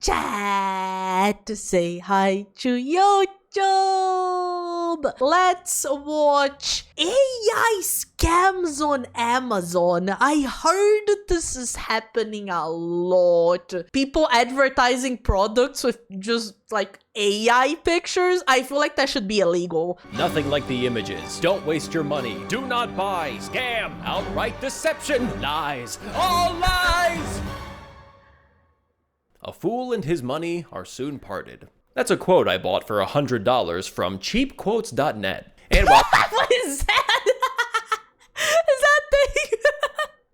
Chat, say hi to YouTube. Let's watch AI scams on Amazon. I heard this is happening a lot. People advertising products with just like AI pictures. I feel like that should be illegal. Nothing like the images. Don't waste your money. Do not buy. Scam. Outright deception. Lies. All lies! A fool and his money are soon parted. That's a quote I bought for $100 from cheapquotes.net. And while What is that? Is that thing?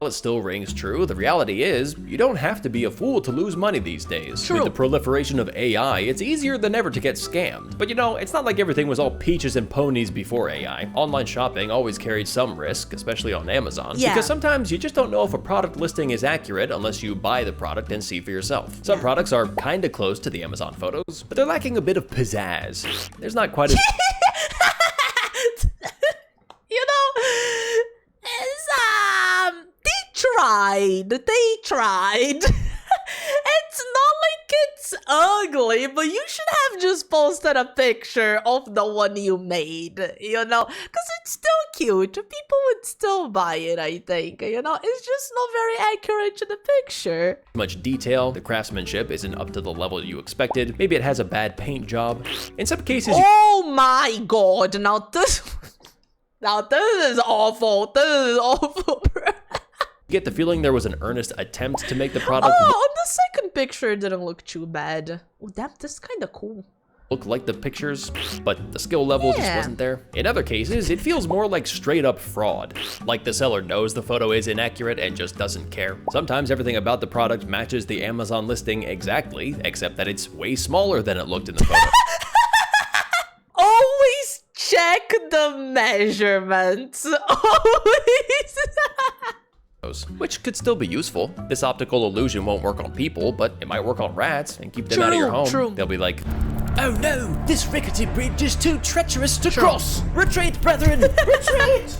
it still rings true, the reality is, you don't have to be a fool to lose money these days. True. With the proliferation of AI, it's easier than ever to get scammed. But you know, it's not like everything was all peaches and ponies before AI. Online shopping always carried some risk, especially on Amazon. Yeah. Because sometimes you just don't know if a product listing is accurate unless you buy the product and see for yourself. Some products are kinda close to the Amazon photos, but they're lacking a bit of pizzazz. There's not quite as You know, they tried. It's not like it's ugly, but you should have just posted a picture of the one you made, you know, because it's still cute. People would still buy it, I think, you know. It's just not very accurate to the picture. much detail, the craftsmanship isn't up to the level you expected, maybe it has a bad paint job. In some cases, Oh my god, now this is awful. This is awful, bro. you get the feeling there was an earnest attempt to make the product Oh, on the second picture, it didn't look too bad. Oh, damn, this is kind of cool. look like the pictures, but the skill level just Yeah. wasn't there. In other cases, it feels more like straight up fraud. Like the seller knows the photo is inaccurate and just doesn't care. Sometimes everything about the product matches the Amazon listing exactly, except that it's way smaller than it looked in the photo. Always check the measurements. Always. Which could still be useful. This optical illusion won't work on people, but it might work on rats and keep them out of your home. True. They'll be like, "Oh no, this rickety bridge is too treacherous to cross. Retreat, brethren, retreat!"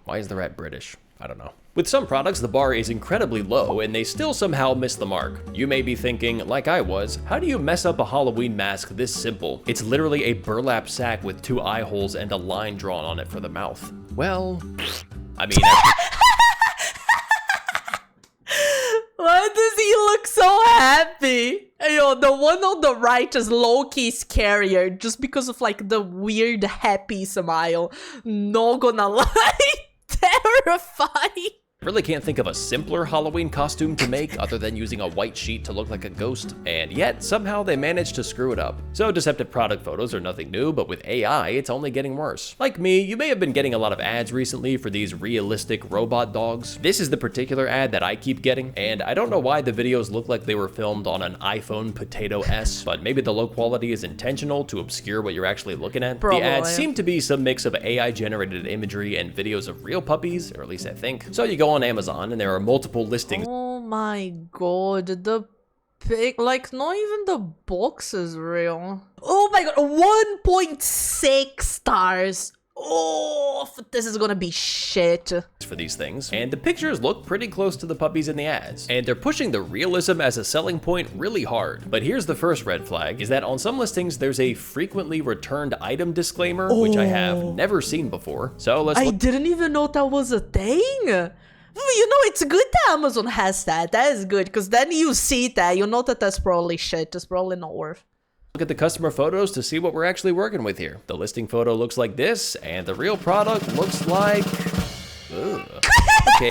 Why is the rat British? I don't know. With some products, the bar is incredibly low and they still somehow miss the mark. You may be thinking, like I was, how do you mess up a Halloween mask this simple? It's literally a burlap sack with 2 eye holes and a line drawn on it for the mouth. Well, I mean, Why does he look so happy? Yo, the one on the right is low-key scarier just because of like the weird happy smile. Not gonna lie, terrifying. really can't think of a simpler Halloween costume to make other than using a white sheet to look like a ghost, and yet somehow they managed to screw it up. So deceptive product photos are nothing new, but with AI, it's only getting worse. Like me, you may have been getting a lot of ads recently for these realistic robot dogs. This is the particular ad that I keep getting, and I don't know why the videos look like they were filmed on an iPhone Potato S, but maybe the low quality is intentional to obscure what you're actually looking at. Probably. The ads seem to be some mix of AI-generated imagery and videos of real puppies, or at least I think. So you go on Amazon and there are multiple listings. Oh my god, the pic, like not even the box is real. Oh my god, 1.6 stars. Oh, this is gonna be shit. For these things, and the pictures look pretty close to the puppies in the ads, and they're pushing the realism as a selling point really hard. But here's the first red flag, is that on some listings there's a frequently returned item disclaimer, which I have never seen before. So let's I look. didn't even know that was a thing. You know, it's good that Amazon has that. That is good, because then you see that, you know that that's probably shit. It's probably not worth. Look at the customer photos to see what we're actually working with here. The listing photo looks like this, and the real product looks like... Ugh. Okay.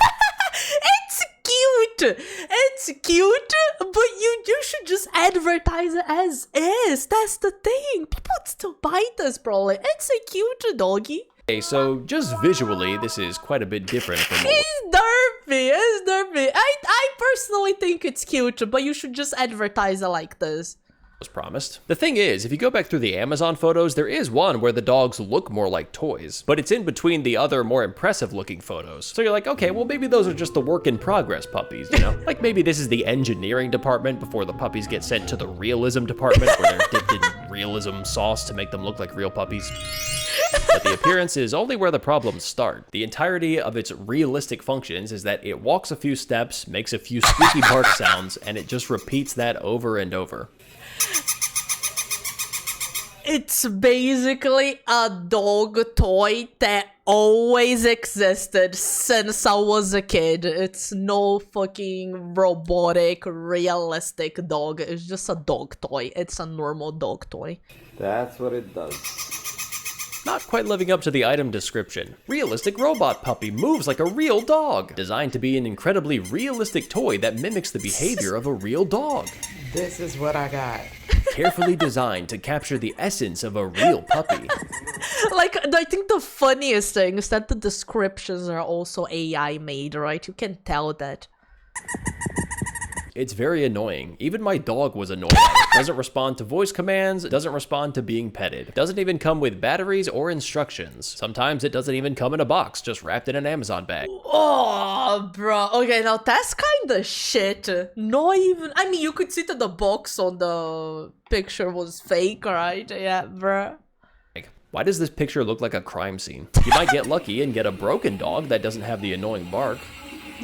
It's cute. It's cute, but you should just advertise it as is. That's the thing. People would still buy this, probably. It's a cute doggy. Okay, so just visually, this is quite a bit different from what It's derpy. It's derpy. I personally think it's cute, but you should just advertise it like this. was promised. The thing is, if you go back through the Amazon photos, there is one where the dogs look more like toys, but it's in between the other more impressive looking photos. So you're like, okay, well maybe those are just the work in progress puppies, you know? Like maybe this is the engineering department before the puppies get sent to the realism department where they're dipped in realism sauce to make them look like real puppies. But the appearance is only where the problems start. The entirety of its realistic functions is that it walks a few steps, makes a few squeaky bark sounds, and it just repeats that over and over. It's basically a dog toy that always existed since I was a kid. It's no fucking robotic, realistic dog. It's just a dog toy. It's a normal dog toy. That's what it does. Not quite living up to the item description. Realistic robot puppy moves like a real dog. Designed to be an incredibly realistic toy that mimics the behavior of a real dog. This is what I got. Carefully designed to capture the essence of a real puppy. Like, I think the funniest thing is that the descriptions are also AI made, right? You can tell that. It's very annoying. Even my dog was annoyed. Doesn't respond to voice commands, doesn't respond to being petted. Doesn't even come with batteries or instructions. Sometimes it doesn't even come in a box, just wrapped in an Amazon bag. Oh, bro. Okay, now that's kind of shit. Not even... I mean, you could see that the box on the picture was fake, right? Yeah, bro. Why does this picture look like a crime scene? You might get lucky and get a broken dog that doesn't have the annoying bark.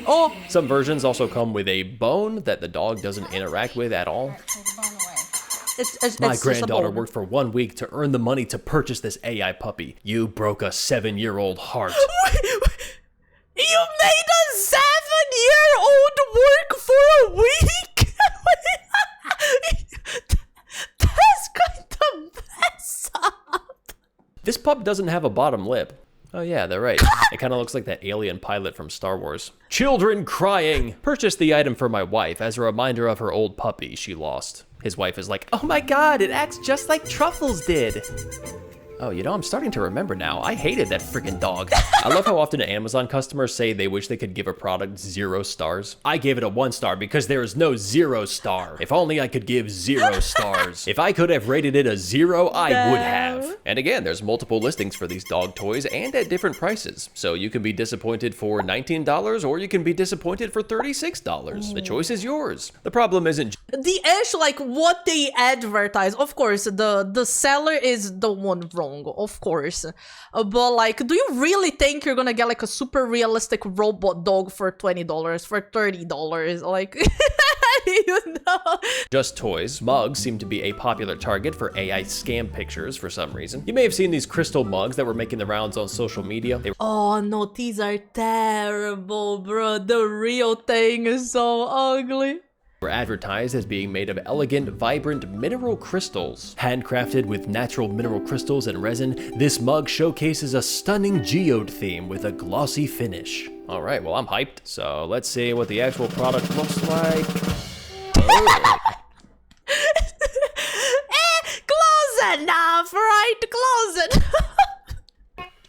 Oh, Some versions also come with a bone that the dog doesn't interact with at all. it's My just a granddaughter bone. worked for 1 week to earn the money to purchase this AI puppy. You broke a 7-year-old heart. You made a 7-year-old work for a week? That's kind of messed up. This pup doesn't have a bottom lip. Oh yeah, they're right. It kind of looks like that alien pilot from Star Wars. Children crying! Purchased the item for my wife as a reminder of her old puppy she lost. His wife is like, oh my god, it acts just like Truffles did. Oh, you know, I'm starting to remember now. I hated that freaking dog. I love how often Amazon customers say they wish they could give a product 0 stars. I gave it a 1 star because there is no 0 star. If only I could give 0 stars. If I could have rated it a 0, I would have. And again, there's multiple listings for these dog toys and at different prices. So you can be disappointed for $19 or you can be disappointed for $36. The choice is yours. The problem isn't The issue, like what they advertise, of course, the seller is the one wrong, of course. But like, do you really think you're gonna get like a super realistic robot dog for $20, for $30? Like, you know? just toys. Mugs seem to be a popular target for AI scam pictures for some reason. You may have seen these crystal mugs that were making the rounds on social media. They Oh no, these are terrible, bro. The real thing is so ugly. were advertised as being made of elegant, vibrant mineral crystals. Handcrafted with natural mineral crystals and resin, this mug showcases a stunning geode theme with a glossy finish. All right, well, I'm hyped. So let's see what the actual product looks like. Oh. Close enough, right? Close it.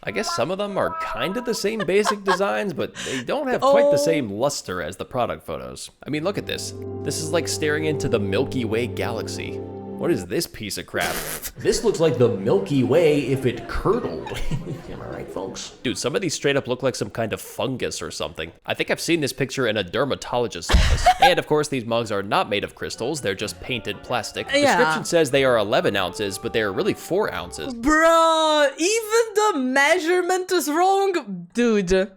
I guess some of them are kind of the same basic designs, but they don't have quite the same luster as the product photos. I mean, look at this. This is like staring into the Milky Way galaxy. What is this piece of crap? This looks like the Milky Way if it curdled. Am I right, folks? Dude, some of these straight up look like some kind of fungus or something. I think I've seen this picture in a dermatologist's office. And of course, these mugs are not made of crystals. They're just painted plastic. Yeah. Description says they are 11 ounces, but they're really 4 ounces. Bro, even the measurement is wrong. Dude.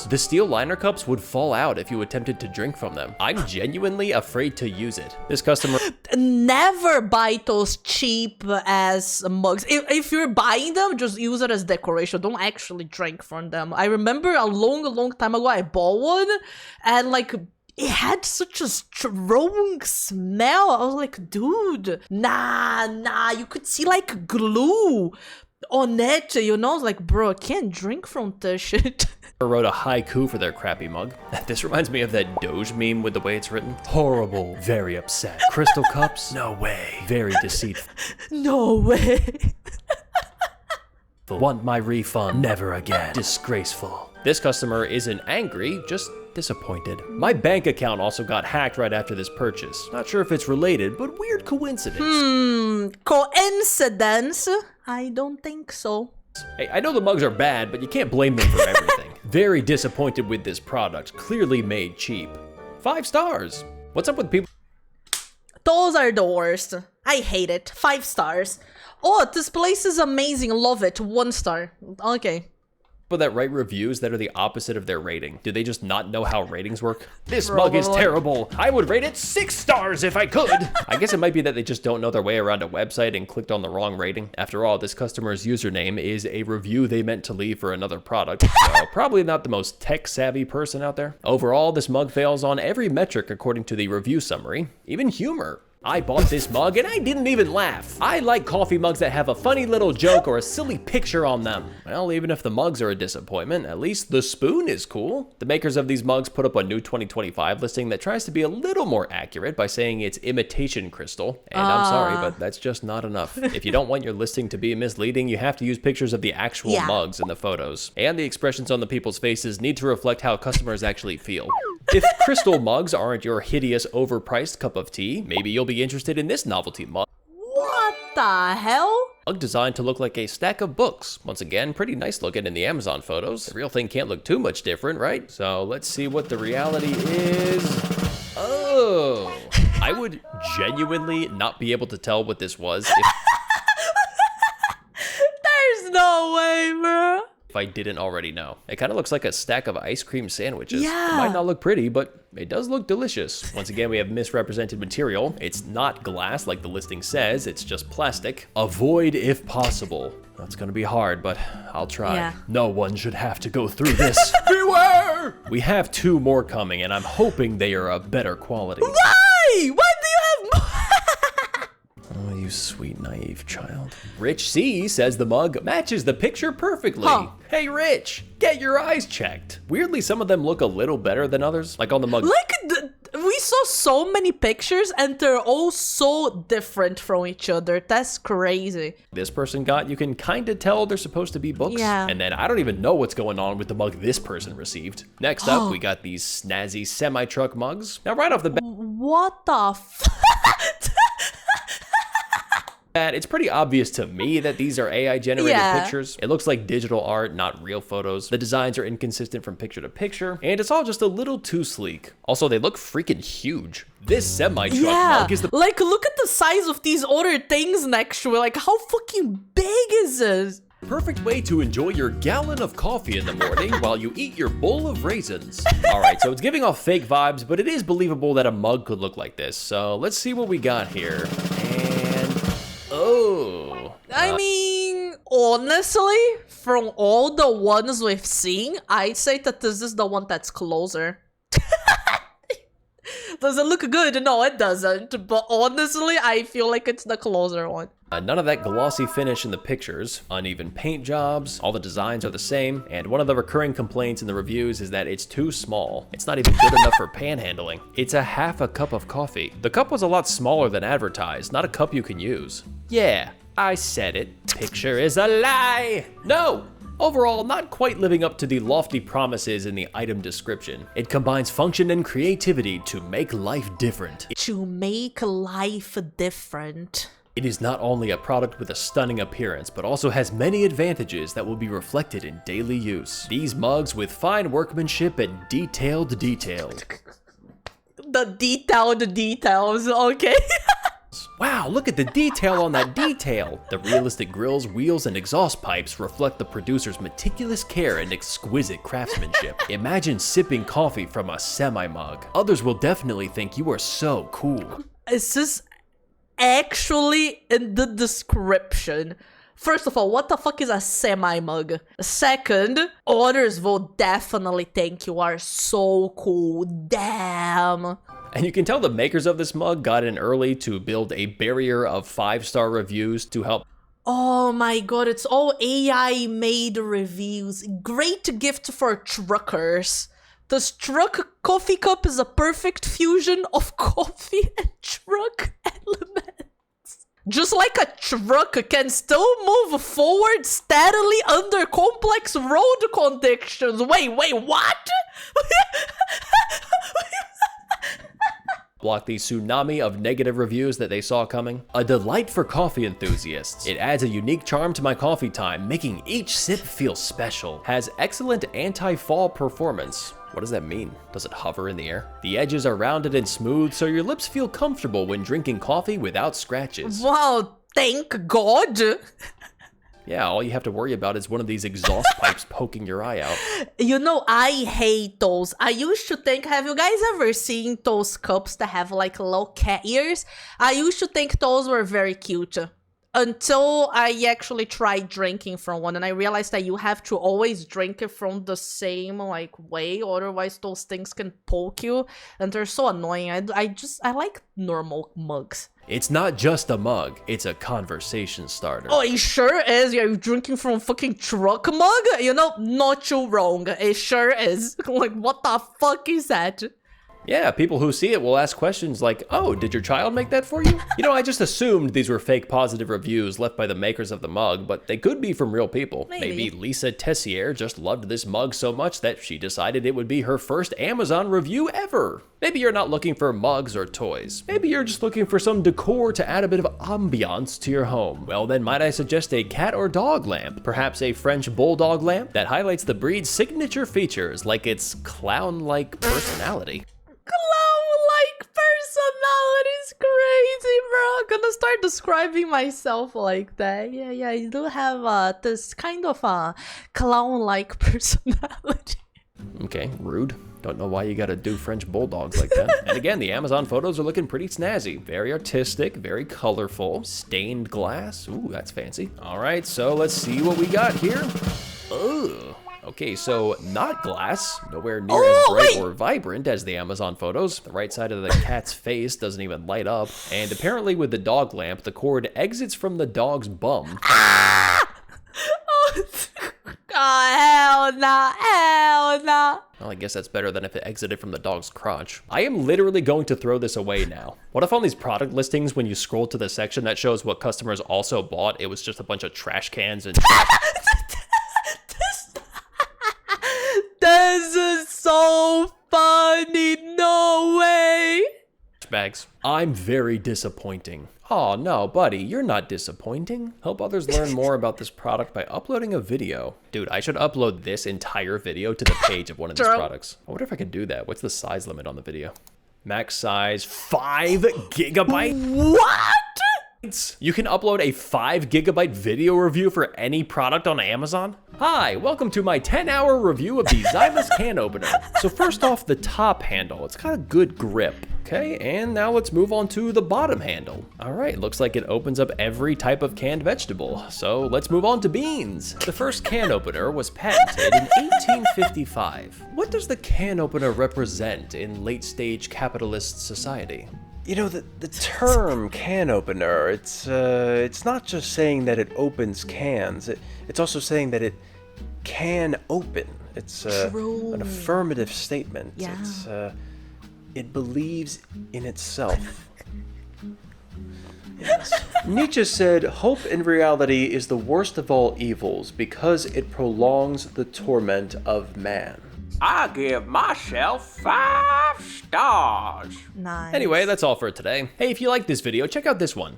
The steel liner cups would fall out if you attempted to drink from them. I'm genuinely afraid to use it. This customer Never buy those cheap ass mugs. If you're buying them, just use it as decoration. Don't actually drink from them. I remember a long time ago I bought one and like it had such a strong smell. I was like, dude, nah, you could see like glue on it, you know? I was like, bro, I can't drink from this shit. wrote a haiku for their crappy mug. This reminds me of that Doge meme with the way it's written. Horrible, very upset. Crystal cups? No way. Very deceitful. No way. Want my refund? Never again. Disgraceful. This customer isn't angry, just disappointed. My bank account also got hacked right after this purchase. Not sure if it's related, but weird coincidence. Coincidence? I don't think so. Hey, I know the mugs are bad, but you can't blame them for everything. Very disappointed with this product, clearly made cheap. 5 stars. What's up with people? Those are the worst. I hate it. 5 stars. Oh, this place is amazing. Love it. 1 star. Okay. People that write reviews that are the opposite of their rating. Do they just not know how ratings work? This mug is terrible. I would rate it 6 stars if I could. I guess it might be that they just don't know their way around a website and clicked on the wrong rating. After all, this customer's username is a review they meant to leave for another product, so probably not the most tech-savvy person out there. Overall, this mug fails on every metric according to the review summary, even humor. I bought this mug and I didn't even laugh. I like coffee mugs that have a funny little joke or a silly picture on them. Well, even if the mugs are a disappointment, at least the spoon is cool. The makers of these mugs put up a new 2025 listing that tries to be a little more accurate by saying it's imitation crystal. And I'm sorry, but that's just not enough. If you don't want your listing to be misleading, you have to use pictures of the actual mugs in the photos. And the expressions on the people's faces need to reflect how customers actually feel. If crystal mugs aren't your hideous, overpriced cup of tea, maybe you'll be interested in this novelty mug. What the hell? Mug designed to look like a stack of books. Once again, pretty nice looking in the Amazon photos. The real thing can't look too much different, right? So let's see what the reality is. Oh, I would genuinely not be able to tell what this was There's no way, bro. if I didn't already know. It kind of looks like a stack of ice cream sandwiches. Yeah. It might not look pretty, but it does look delicious. Once again, we have misrepresented material. It's not glass like the listing says, it's just plastic. Avoid if possible. That's gonna be hard, but I'll try. Yeah. No one should have to go through this. Beware! We have 2 more coming, and I'm hoping they are of better quality. Why? Why do you have more? Oh, you sweet, naive child. Rich C says the mug matches the picture perfectly. Huh. Hey, Rich, get your eyes checked. Weirdly, some of them look a little better than others, like on the mug. We saw so many pictures and they're all so different from each other. That's crazy. This person got, you can kind of tell they're supposed to be books. Yeah. And then I don't even know what's going on with the mug this person received. Next up, we got these snazzy semi-truck mugs. Now, right off the bat, What the it's pretty obvious to me that these are AI generated pictures. It looks like digital art, not real photos. The designs are inconsistent from picture to picture, and it's all just a little too sleek. Also, they look freaking huge. This semi-truck mug is the like, look at the size of these other things next to it. Like, how fucking big is this? perfect way to enjoy your gallon of coffee in the morning while you eat your bowl of raisins. All right, so it's giving off fake vibes, but it is believable that a mug could look like this. So let's see what we got here. And, oh. I mean, honestly, from all the ones we've seen, I'd say that this is the one that's closer. Does it look good? No, it doesn't. But honestly, I feel like it's the closer one. None of that glossy finish in the pictures, uneven paint jobs, all the designs are the same, and one of the recurring complaints in the reviews is that it's too small. It's not even good enough for panhandling. It's a half a cup of coffee. The cup was a lot smaller than advertised, not a cup you can use. Yeah, I said it. Picture is a lie! No! Overall, not quite living up to the lofty promises in the item description. It combines function and creativity to make life different. To make life different. It is not only a product with a stunning appearance, but also has many advantages that will be reflected in daily use. These mugs with fine workmanship and detailed detail. The detailed details, okay. Wow, look at the detail on that detail! The realistic grills, wheels, and exhaust pipes reflect the producer's meticulous care and exquisite craftsmanship. Imagine sipping coffee from a semi-mug. Others will definitely think you are so cool. Is this actually in the description? First of all, what the fuck is a semi-mug? Second, others will definitely think you are so cool. Damn. And you can tell the makers of this mug got in early to build a barrier of 5-star reviews to help. Oh my god, it's all AI made reviews. Great gift for truckers. This truck coffee cup is a perfect fusion of coffee and truck elements. Just like a truck can still move forward steadily under complex road conditions. Wait, what? Block the tsunami of negative reviews that they saw coming. A delight for coffee enthusiasts. It adds a unique charm to my coffee time, making each sip feel special. Has excellent anti-fall performance. What does that mean? Does it hover in the air? The edges are rounded and smooth, so your lips feel comfortable when drinking coffee without scratches. Wow, Thank God. Yeah, all you have to worry about is one of these exhaust pipes poking your eye out. You know, I hate those. I used to think, have you guys ever seen those cups that have like little cat ears? I used to think those were very cute. Until I actually tried drinking from one and I realized that you have to always drink it from the same like way, otherwise those things can poke you and they're so annoying. I like normal mugs. It's not just a mug, it's a conversation starter. Oh, it sure is. You're drinking from a fucking truck mug? You know, not too wrong. It sure is. Like, what the fuck is that? Yeah, people who see it will ask questions like, oh, did your child make that for you? You know, I just assumed these were fake positive reviews left by the makers of the mug, but they could be from real people. Maybe Lisa Tessier just loved this mug so much that she decided it would be her first Amazon review ever. Maybe you're not looking for mugs or toys. Maybe you're just looking for some decor to add a bit of ambiance to your home. Well, then might I suggest a cat or dog lamp? Perhaps a French bulldog lamp that highlights the breed's signature features, like its clown-like personality. Clown-like personality's crazy, bro. I'm gonna start describing myself like that. Yeah, I do have this kind of clown-like personality. Okay, rude. Don't know why you gotta do French bulldogs like that. And again, the Amazon photos are looking pretty snazzy. Very artistic, very colorful. Stained glass. Ooh, that's fancy. All right, so let's see what we got here. Ugh. Okay, so not glass, nowhere near as bright or vibrant as the Amazon photos. The right side of the cat's face doesn't even light up. And apparently with the dog lamp, the cord exits from the dog's bum. Oh, hell nah. Well, I guess that's better than if it exited from the dog's crotch. I am literally going to throw this away now. What if on these product listings, when you scroll to the section that shows what customers also bought, it was just a bunch of trash cans and This is so funny. No way. bags. I'm very disappointing. Oh no, buddy, you're not disappointing. Help others learn more about this product by uploading a video. Dude, I should upload this entire video to the page of one of these products. I wonder if I can do that. What's the size limit on the video? Max size 5 gigabyte? What? You can upload a 5 gigabyte video review for any product on Amazon? Hi, welcome to my 10-hour review of the Xylus can opener. So first off, the top handle. It's got a good grip. Okay, and now let's move on to the bottom handle. All right, looks like it opens up every type of canned vegetable. So let's move on to beans. The first can opener was patented in 1855. What does the can opener represent in late-stage capitalist society? You know, the term can opener, it's not just saying that it opens cans, it's also saying that it can open. It's an affirmative statement. Yeah. It believes in itself. Yes. Nietzsche said, hope in reality is the worst of all evils because it prolongs the torment of man. I give myself 5 stars. Nice. Anyway, that's all for today. Hey, if you like this video, check out this one.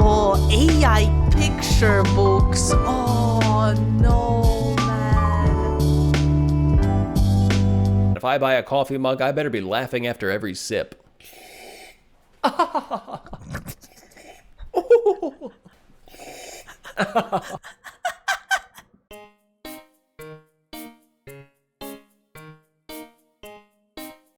Oh, AI picture books. Oh, no, man. If I buy a coffee mug, I better be laughing after every sip.